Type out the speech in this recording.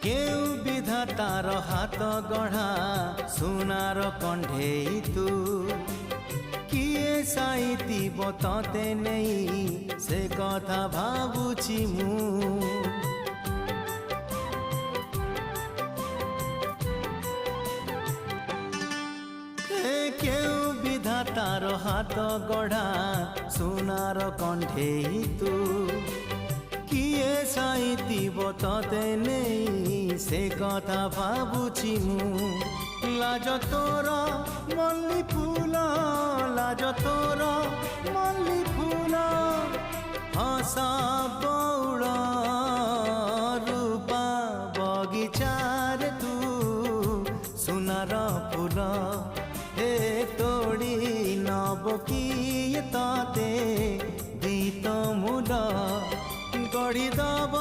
केउ विधातार हाथ गढ़ा सुनार कंढेई तू किए साइती बतते नहीं से कथा भावुची मु केउ विधातार हाथ गढ़ा सुनार कंढेई तू किए साइती बतते नहीं से कथा भावुची मु लाज तोर मल्ली फूल लाज तोर मल्ली फूल हसा बौड़ रूपा बगीचार तू सुनार फूल हे तोड़ी नब किए ताते गीत मूल गढ़ी दब